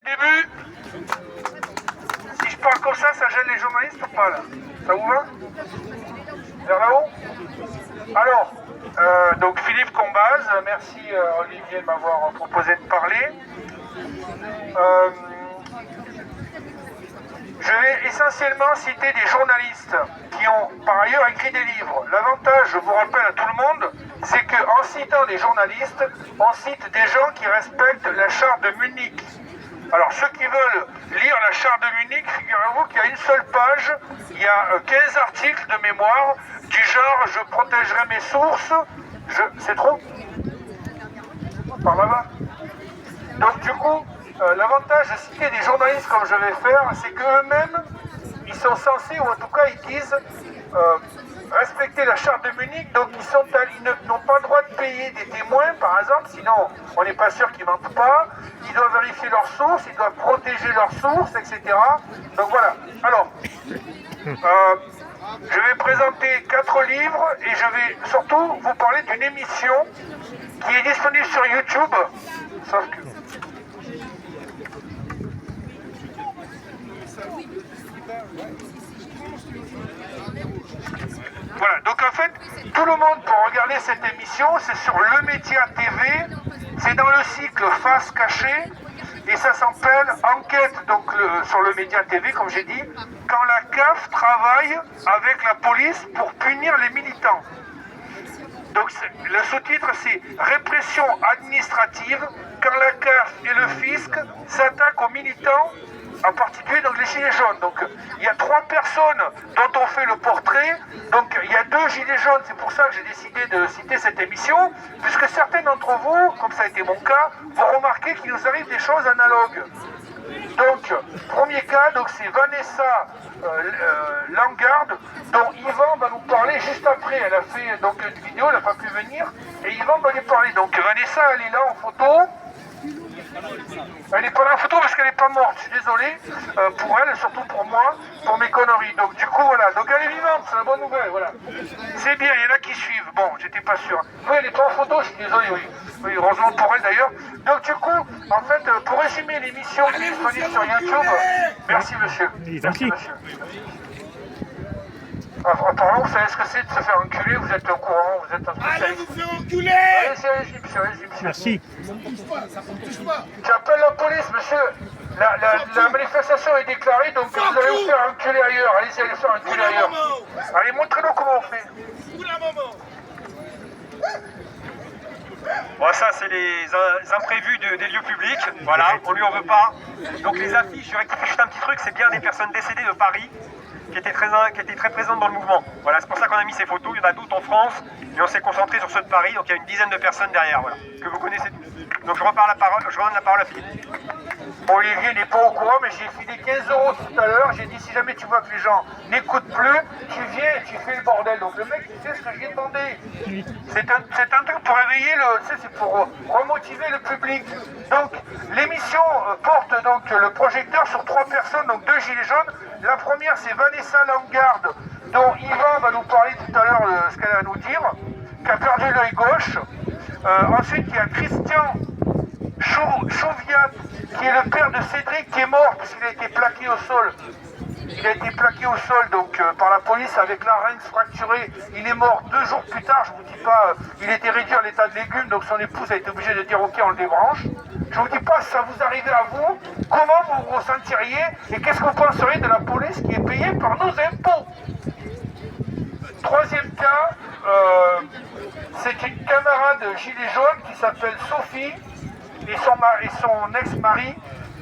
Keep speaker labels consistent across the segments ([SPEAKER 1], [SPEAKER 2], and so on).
[SPEAKER 1] Début, si je parle comme ça gêne les journalistes ou pas là? Ça vous va? Vers là-haut? Alors, donc Philippe Combaz, merci Olivier de m'avoir proposé de parler. Je vais essentiellement citer des journalistes qui ont par ailleurs écrit des livres. L'avantage, je vous rappelle à tout le monde, c'est qu'en citant des journalistes, on cite des gens qui respectent la charte de Munich. Alors ceux qui veulent lire la charte de Munich, figurez-vous qu'il y a une seule page, il y a 15 articles de mémoire, du genre je protégerai mes sources, c'est trop? Par là-bas. Donc du coup, l'avantage de citer des journalistes comme je vais faire, c'est qu'eux-mêmes, ils sont censés, ou en tout cas ils disent, respecter la charte de Munich, donc ils n'ont pas le droit de payer des témoins, par exemple, sinon on n'est pas sûr qu'ils ne mentent pas, ils doivent vérifier leurs sources, ils doivent protéger leurs sources, etc. Donc voilà. Alors, je vais présenter 4 livres et je vais surtout vous parler d'une émission qui est disponible sur YouTube, sauf que... Voilà, donc en fait, tout le monde pour regarder cette émission, c'est sur Le Média TV, c'est dans le cycle Face Cachée, et ça s'appelle Enquête, donc sur Le Média TV, comme j'ai dit, quand la CAF travaille avec la police pour punir les militants. Donc le sous-titre c'est Répression administrative, quand la CAF et le fisc s'attaquent aux militants, en particulier donc les gilets jaunes. Donc il y a 3 personnes dont on fait le portrait. Donc il y a 2 gilets jaunes, c'est pour ça que j'ai décidé de citer cette émission, puisque certains d'entre vous, comme ça a été mon cas, vont remarquer qu'il nous arrive des choses analogues. Donc, premier cas, donc c'est Vanessa Langarde, dont Yvan va nous parler juste après. Elle a fait donc une vidéo, elle n'a pas pu venir, et Yvan va lui parler. Donc Vanessa, elle est là en photo. Elle n'est pas là en photo parce qu'elle n'est pas morte, je suis désolé pour elle, surtout pour moi, pour mes conneries. Donc du coup voilà, donc elle est vivante, c'est la bonne nouvelle, voilà. C'est bien, il y en a qui suivent, bon, j'étais pas sûr. Oui, elle n'est pas en photo, je suis désolé, oui. Oui, heureusement pour elle d'ailleurs. Donc du coup, en fait, pour résumer l'émission qui est disponible sur YouTube, merci monsieur. Merci monsieur. Apparemment, vous savez ce que c'est de se faire enculer, vous êtes au courant, vous êtes un spécialiste.
[SPEAKER 2] Allez vous faire enculer!
[SPEAKER 1] Allez-y, monsieur, allez-y, monsieur.
[SPEAKER 3] Merci.
[SPEAKER 2] Ça ne touche pas, ça ne touche pas.
[SPEAKER 1] J'appelle la police, monsieur. La manifestation est déclarée, donc vous allez vous faire enculer ailleurs. Allez-y, allez faire enculer ailleurs. Allez, montrez-nous comment on fait.
[SPEAKER 4] Bon, ça, c'est les imprévus des lieux publics. Voilà, on lui en veut pas. Donc les affiches, je rectifie juste un petit truc, c'est bien des personnes décédées de Paris qui étaient très présentes dans le mouvement. Voilà, c'est pour ça qu'on a mis ces photos. Il y en a d'autres en France, mais on s'est concentré sur ceux de Paris. Donc il y a une dizaine de personnes derrière, voilà, que vous connaissez tous. Donc je redonne la parole à Philippe.
[SPEAKER 1] Olivier n'est pas au courant, mais j'ai filé 15 € tout à l'heure. J'ai dit, si jamais tu vois que les gens n'écoutent plus, tu viens et tu fais le bordel. Donc le mec, il sait ce que je lui ai demandé. C'est un truc pour réveiller c'est pour remotiver le public. Donc l'émission porte donc le projecteur sur 3 personnes, donc 2 gilets jaunes. La première, c'est Vanessa Langarde, dont Yvan va nous parler tout à l'heure de ce qu'elle a à nous dire, qui a perdu l'œil gauche. Ensuite, il y a Christian Chauviat, qui est le père de Cédric, qui est mort puisqu'il a été plaqué au sol. Il a été plaqué au sol donc par la police avec larynx fracturé. Il est mort 2 jours plus tard, je vous dis pas, il était réduit à l'état de légume, donc son épouse a été obligée de dire ok, on le débranche. Je vous dis pas si ça vous arrivait à vous, comment vous vous ressentiriez et qu'est-ce que vous penseriez de la police qui est payée par nos impôts. Troisième cas, c'est une camarade gilet jaune qui s'appelle Sophie et son ex-mari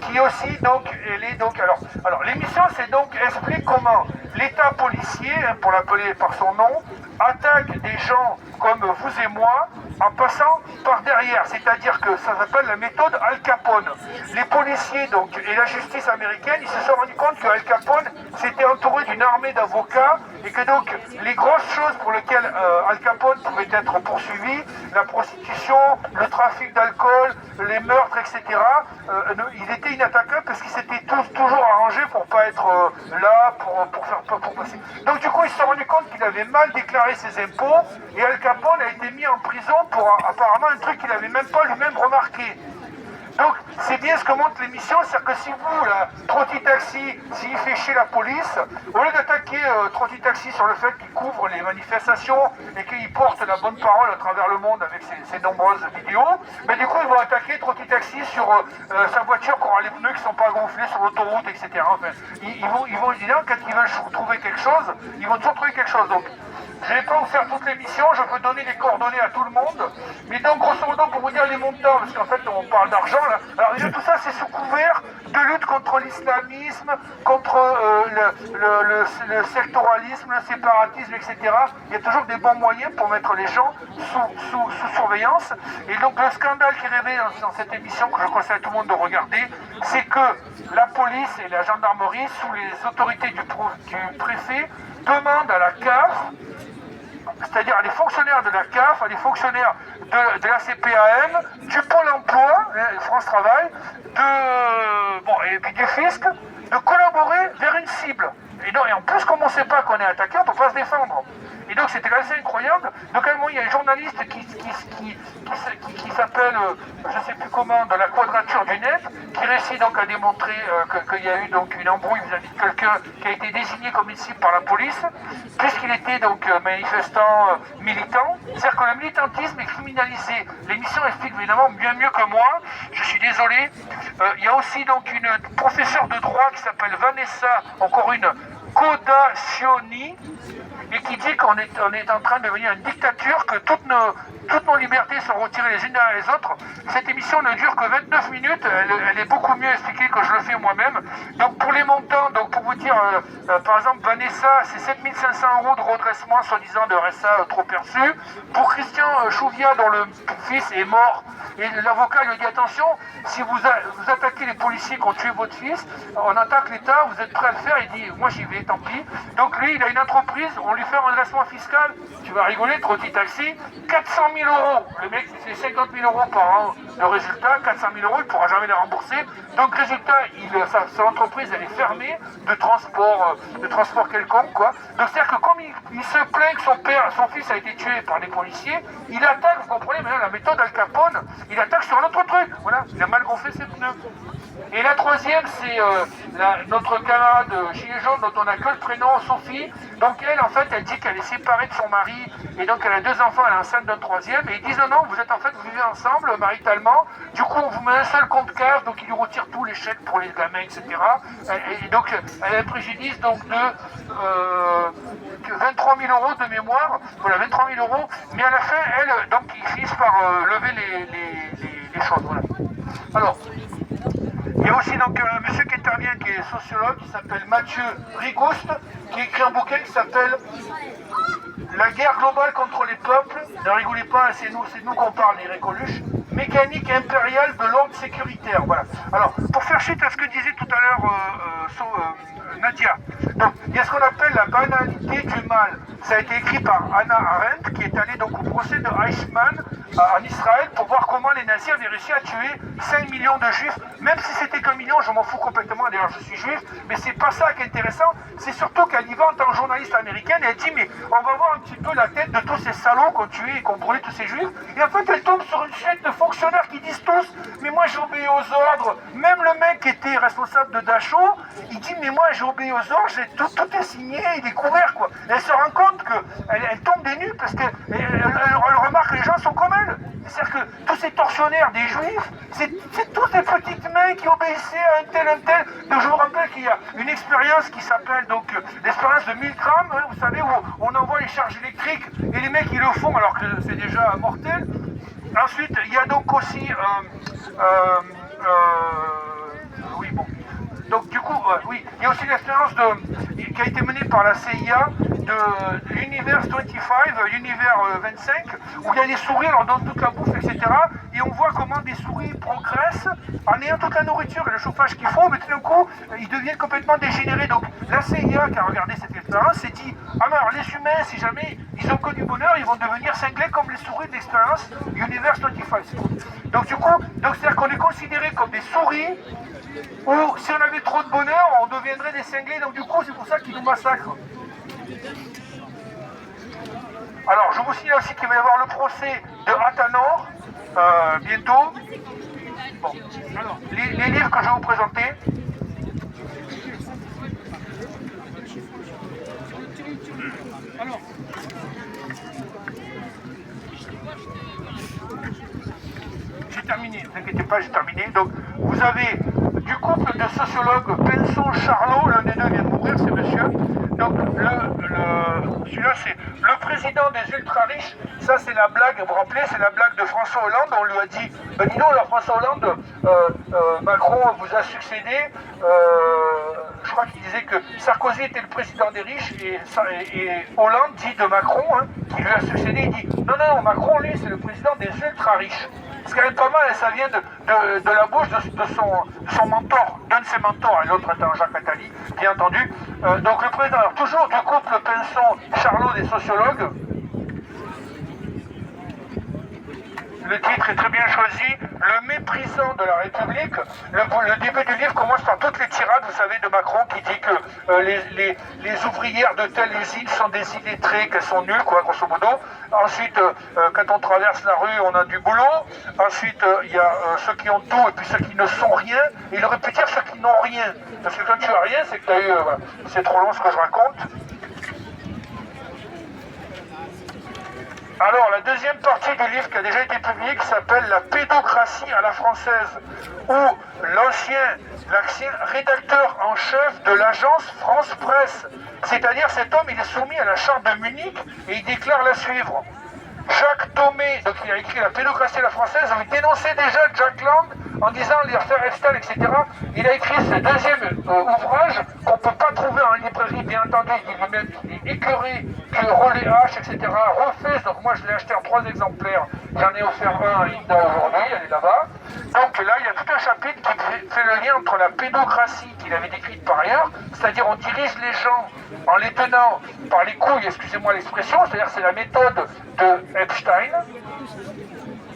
[SPEAKER 1] qui aussi donc elle est donc alors l'émission c'est donc explique comment l'État policier, pour l'appeler par son nom, attaque des gens comme vous et moi en passant par derrière, c'est-à-dire que ça s'appelle la méthode Al Capone. Les policiers donc et la justice américaine, ils se sont rendus compte que Al Capone s'était entouré d'une armée d'avocats et que donc les grosses choses pour lesquelles Al Capone pouvait être poursuivi, la prostitution, le trafic d'alcool, les meurtres, etc., il était inattaquable parce qu'ils s'étaient toujours arrangés pour pas être là, pour passer. Donc du coup, ils se sont rendus compte qu'il avait mal déclaré ses impôts et Al Capone a été mis en prison pour apparemment un truc qu'il n'avait même pas lui-même remarqué. Donc c'est bien ce que montre l'émission, c'est-à-dire que si vous, là, Trotti Taxi, s'il fait chier la police, au lieu d'attaquer Trotti Taxi sur le fait qu'il couvre les manifestations et qu'il porte la bonne parole à travers le monde avec ses nombreuses vidéos, mais du coup ils vont attaquer Trotti Taxi sur sa voiture qui aura les pneus qui ne sont pas gonflés sur l'autoroute, etc. Enfin, ils vont quand ils veulent trouver quelque chose, ils vont toujours trouver quelque chose. Donc, je ne vais pas vous faire toute l'émission, je peux donner les coordonnées à tout le monde. Mais donc, grosso modo, pour vous dire les montants, parce qu'en fait, on parle d'argent, là. Alors, déjà, tout ça, c'est sous couvert de lutte contre l'islamisme, contre le sectoralisme, le séparatisme, etc. Il y a toujours des bons moyens pour mettre les gens sous surveillance. Et donc, le scandale qui est révélé dans cette émission, que je conseille à tout le monde de regarder, c'est que la police et la gendarmerie, sous les autorités du préfet, demandent à la CAF, c'est-à-dire à des fonctionnaires de la CAF, à des fonctionnaires de la CPAM, du Pôle emploi, France Travail, et puis du fisc, de collaborer vers une cible. Et en plus, comme on ne sait pas qu'on est attaqué, on ne peut pas se défendre. Et donc c'était assez incroyable. Donc à un moment, il y a un journaliste qui s'appelle, je ne sais plus comment, de la Quadrature du Net, qui réussit donc à démontrer qu'il y a eu donc une embrouille vis-à-vis de quelqu'un qui a été désigné comme une cible par la police, puisqu'il était donc manifestant militant. C'est-à-dire que le militantisme est criminalisé. L'émission explique évidemment bien mieux que moi. Je suis désolé. Il y a aussi donc une professeure de droit qui s'appelle Vanessa, encore une Codacioni, et qui dit qu'on est en train de devenir une dictature, que toutes nos libertés sont retirées les unes derrière les autres. Cette émission ne dure que 29 minutes, elle est beaucoup mieux expliquée que je le fais moi-même. Donc pour les montants, donc pour vous dire, par exemple Vanessa, c'est 7500 € de redressement soi-disant de RSA trop perçu. Pour Christian Chouviat, dont le fils est mort, et l'avocat lui dit attention, si vous attaquez les policiers qui ont tué votre fils, on attaque l'État, vous êtes prêt à le faire? Il dit moi j'y vais, tant pis. Donc lui il a une entreprise, on lui fait un redressement fiscal, tu vas rigoler, Trotti Taxi, 400 000 €. Le mec c'est 50 000 € par an de résultat, 400 000 €, il ne pourra jamais les rembourser. Donc résultat, son entreprise elle est fermée de transport quelconque, quoi. Donc c'est-à-dire que comme il se plaint que son fils a été tué par des policiers, il attaque, vous comprenez, maintenant la méthode Al Capone, il attaque sur un autre truc, voilà, il a mal gonflé ses pneus. Et la troisième, c'est notre camarade gilet jaune dont on n'a que le prénom, Sophie. Donc elle, en fait, elle dit qu'elle est séparée de son mari et donc elle a 2 enfants, elle est enceinte d'un 3e. Et ils disent non, vous vivez ensemble, maritalement. Du coup, on vous met un seul compte CAF, donc ils lui retirent tous les chèques pour les gamins, etc. Et donc, elle a un préjudice donc de 23 000 € de mémoire. Voilà, 23 000 €. Mais à la fin, elle, donc ils finissent par lever les choses. Voilà. Alors. Il y a aussi donc un monsieur qui intervient, qui est sociologue, qui s'appelle Mathieu Rigouste, qui écrit un bouquin qui s'appelle La guerre globale contre les peuples. Ne rigolez pas, c'est nous qu'on parle, les récoluches. Mécanique impériale de l'ordre sécuritaire. Voilà. Alors, pour faire suite à ce que disait tout à l'heure Nadia, donc, il y a ce qu'on appelle la banalité du mal. Ça a été écrit par Hannah Arendt, qui est allée donc au procès de Eichmann en Israël pour voir comment les nazis avaient réussi à tuer 5 millions de juifs. Même si c'était qu'un million, je m'en fous complètement, d'ailleurs je suis juif, mais c'est pas ça qui est intéressant, c'est surtout qu'elle y va en tant que journaliste américaine et elle dit mais on va voir un petit peu la tête de tous ces salauds qui ont tué et qui ont brûlé tous ces juifs. Et en fait elle tombe sur une suite de fonctionnaires qui disent tous mais moi j'ai obéi aux ordres. Même le mec qui était responsable de Dachau, il dit mais moi j'ai obéi aux ordres, tout est signé, il est couvert quoi. Et elle se rend compte qu'elle tombe des nues parce qu'elle remarque que les gens sont comme elle. C'est-à-dire que tous ces tortionnaires des juifs, c'est tous des petites mains qui obéissaient à un tel. Donc je vous rappelle qu'il y a une expérience qui s'appelle donc l'expérience de Milgram, hein, vous savez, où on envoie les charges électriques et les mecs ils le font alors que c'est déjà mortel. Ensuite, il y a donc aussi oui bon. Donc du coup, oui, il y a aussi l'expérience qui a été menée par la CIA de l'univers 25, l'univers 25, où il y a des souris, on leur donne toute la bouffe, etc. Et on voit comment des souris progressent en ayant toute la nourriture et le chauffage qu'il faut, mais tout d'un coup, ils deviennent complètement dégénérés. Donc la CIA qui a regardé cette expérience s'est dit, ah mais alors les humains, si jamais ils ont que du bonheur, ils vont devenir cinglés comme les souris de l'expérience Universe 25. Donc du coup, c'est-à-dire qu'on est considéré comme des souris, ou si on avait trop de bonheur, on deviendrait des cinglés, donc du coup c'est pour ça qu'ils nous massacrent. Alors je vous signale aussi qu'il va y avoir le procès de Athanor bientôt. Bon. Alors, les livres que je vais vous présenter. Alors, j'ai terminé, ne vous inquiétez pas, j'ai terminé. Donc, vous avez du couple de sociologues Pinson-Charlot, l'un des deux vient de mourir, c'est monsieur. Donc, celui-là, c'est le président des ultra-riches. Ça, c'est la blague, vous vous rappelez, c'est la blague de François Hollande. On lui a dit, dis donc, alors François Hollande, Macron vous a succédé. Je crois qu'il disait que Sarkozy était le président des riches et Hollande dit de Macron, hein, qui lui a succédé, il dit, non, Macron, lui, c'est le président des ultra-riches. C'est quand même pas mal, et ça vient de la bouche de son mentor, d'un de ses mentors, et l'autre étant Jacques Attali, bien entendu. Donc le président, alors toujours du couple Pinson-Charlot des sociologues. Le titre est très bien choisi, Le méprisant de la République. Le début du livre commence par toutes les tirades, vous savez, de Macron qui dit que les ouvrières de telle usine sont des illettrées, qu'elles sont nulles, quoi, grosso modo. Ensuite, quand on traverse la rue, on a du boulot. Ensuite, il y a ceux qui ont tout et puis ceux qui ne sont rien. Et il aurait pu dire ceux qui n'ont rien. Parce que quand tu as rien, c'est que tu as eu... voilà. C'est trop long ce que je raconte. Alors, la deuxième partie du livre qui a déjà été publié, qui s'appelle La pédocratie à la française, où l'ancien rédacteur en chef de l'agence France Presse, c'est-à-dire cet homme, il est soumis à la charte de Munich et il déclare la suivre. Jacques Thomé, donc il a écrit La pédocratie à la française, avait dénoncé déjà Jack Lang en disant les affaires Epstein, etc. Il a écrit ce deuxième ouvrage qu'on ne peut pas trouver en librairie, bien entendu, il est écœuré que Relais H, etc. refuse, donc moi je l'ai acheté en 3 exemplaires, j'en ai offert un à Linda aujourd'hui, elle est là-bas. Donc là, il y a tout un chapitre qui fait le lien entre la pédocratie qu'il avait décrite par ailleurs, c'est-à-dire on dirige les gens en les tenant par les couilles, excusez-moi l'expression, c'est-à-dire c'est la méthode de Epstein.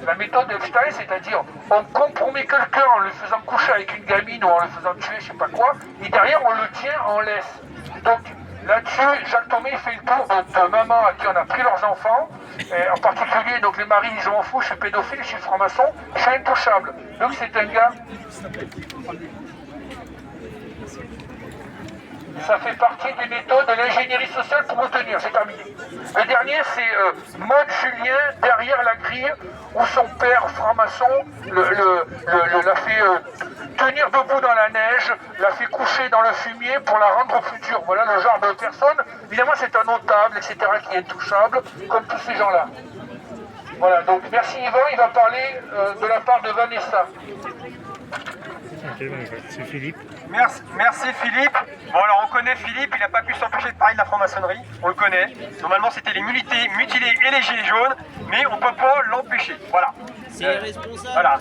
[SPEAKER 1] La méthode d'Epstein, c'est-à-dire on compromet quelqu'un en le faisant coucher avec une gamine ou en le faisant tuer, je sais pas quoi, et derrière on le tient en laisse. Donc là-dessus, Jacques Thomé fait le tour de mamans à qui on a pris leurs enfants, et en particulier donc les maris, ils ont fou, je suis pédophile, je suis franc-maçon, je suis intouchable. Donc c'est un gars... Ça fait partie des méthodes de l'ingénierie sociale pour vous tenir, c'est terminé. Le dernier, c'est Maud Julien, derrière la grille, où son père, franc-maçon, l'a fait tenir debout dans la neige, l'a fait coucher dans le fumier pour la rendre plus dure. Voilà le genre de personne. Évidemment, c'est un notable, etc., qui est intouchable, comme tous ces gens-là. Voilà, donc merci Yvan, il va parler de la part de Vanessa.
[SPEAKER 3] Ok, c'est Philippe.
[SPEAKER 4] Merci Philippe. Bon alors on connaît Philippe, il n'a pas pu s'empêcher de parler de la franc-maçonnerie, on le connaît. Normalement c'était les mutilés et les gilets jaunes, mais on ne peut pas l'empêcher. Voilà.
[SPEAKER 5] C'est irresponsable.
[SPEAKER 4] Voilà.